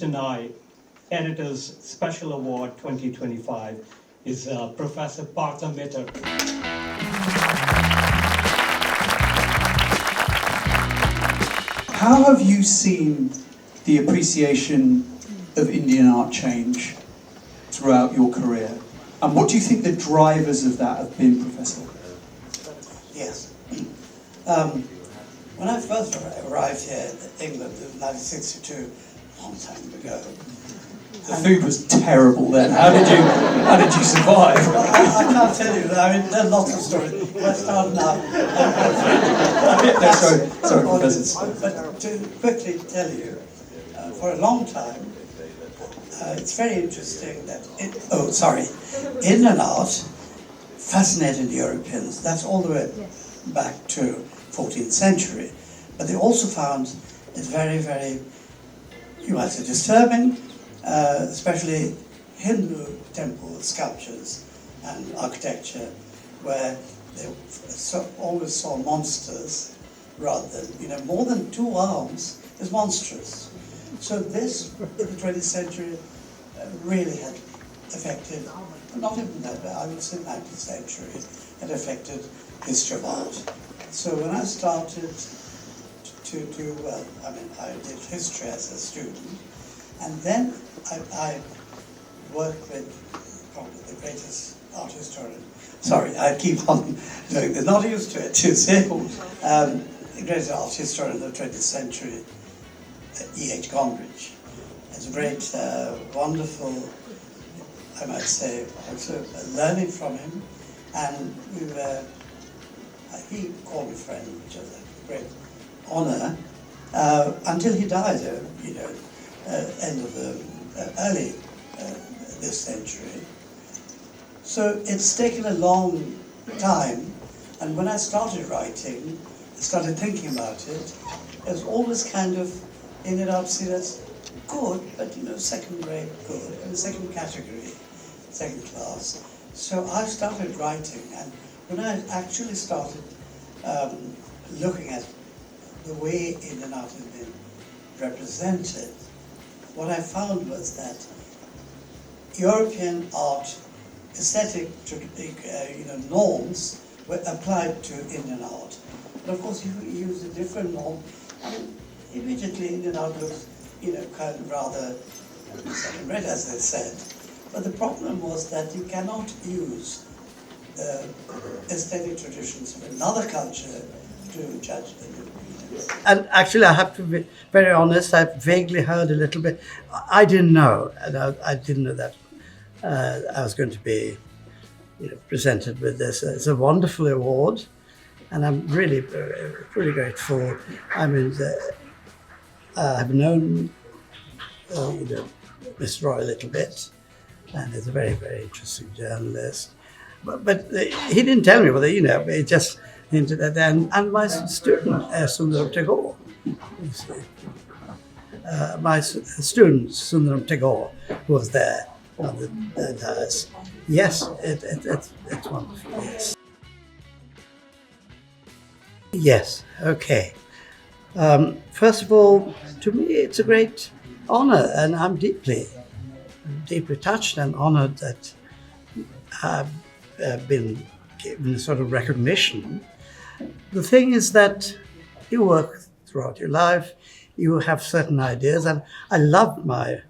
tonight, Editor's Special Award 2025 is Professor Partha Mitter. How have you seen the appreciation of Indian art change throughout your career? And what do you think the drivers of that have been, Professor? Yes. When I first arrived here in England in 1962, a long time ago. The food was terrible then. How did you survive? Well, I can't tell you. I mean, there are lots of stories. Let's start now. Sorry, Professor. But to quickly tell you, for a long time, it's very interesting that Indian art fascinated Europeans. That's all the way back to 14th century. But they also found it very, very, you might say, disturbing, especially Hindu temple sculptures and architecture, where they always saw monsters rather than, more than two arms is monstrous. So this, in the 20th century, really had affected, not even that, I would say 19th century, had affected history of art. So when I started I did history as a student, and then I worked with probably the greatest art historian. Sorry, I keep on doing this, not used to it, you see. The greatest art historian of the 20th century, E.H. Gombrich. It's a great, wonderful, I might say, also learning from him. And we were, he called me friend, which was a great honor, until he died, end of the early this century. So it's taken a long time, and when I started writing, I started thinking about it, it was always kind of Indian art seen as good, but second rate good, and second category, second class. So I started writing, and when I actually started looking at the way Indian art had been represented, what I found was that European art aesthetic norms were applied to Indian art. But of course, you use a different norm, and immediately Indian art looks, kind of rather second rate, as they said. But the problem was that you cannot use the aesthetic traditions of another culture to judge them. And actually, I have to be very honest, I've vaguely heard a little bit. I didn't know, and I didn't know that I was going to be presented with this. It's a wonderful award, and I'm really, really grateful. I mean, I've known Mr. Roy a little bit, and he's a very, very interesting journalist. But he didn't tell me whether, he just hinted at that. And my student, Sundaram Tagore, my student, Sundaram Tagore, who was there on the dais. Yes, it's wonderful, yes. Yes, okay. First of all, to me, it's a great honor, and I'm deeply touched and honored that I've been given a sort of recognition. The thing is that you work throughout your life, you have certain ideas, and I love my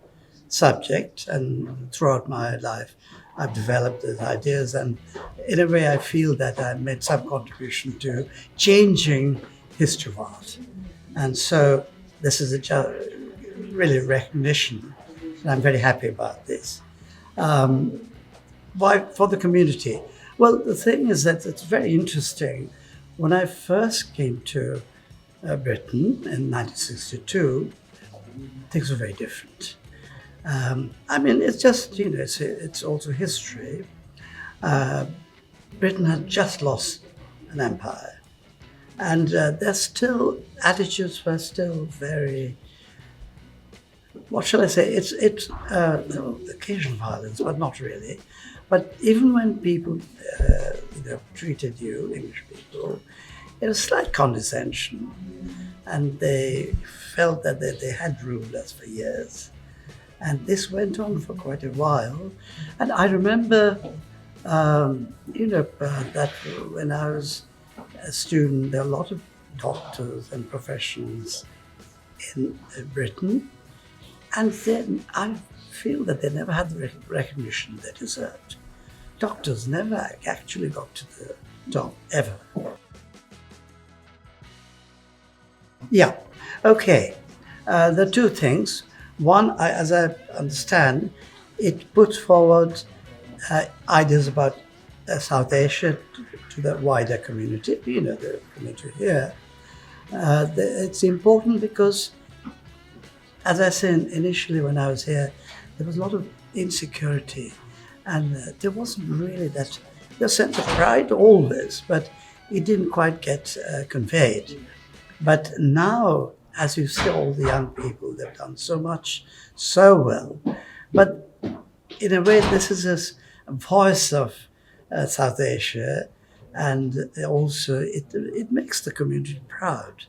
subject, and throughout my life I've developed those ideas, and in a way I feel that I made some contribution to changing history of art. And so this is really recognition, and I'm very happy about this. Why for the community? Well, the thing is that it's very interesting. When I first came to Britain in 1962, things were very different. It's just, it's also history. Britain had just lost an empire, and attitudes were still very, what shall I say? It's occasional violence, but not really. But even when people, treated you, English people, it was slight condescension, and they felt that they had ruled us for years, And this went on for quite a while. And I remember, that when I was a student, there were a lot of doctors and professionals in Britain. And then I feel that they never had the recognition they deserved. Doctors never actually got to the top, ever. Yeah, okay. There are two things. One, as I understand, it puts forward ideas about South Asia to the wider community, the community here. It's important because, as I said initially when I was here, there was a lot of insecurity, and there wasn't really that the sense of pride always, but it didn't quite get conveyed. But now, as you see, all the young people, they've done so much, so well. But in a way, this is a voice of South Asia, and also it makes the community proud.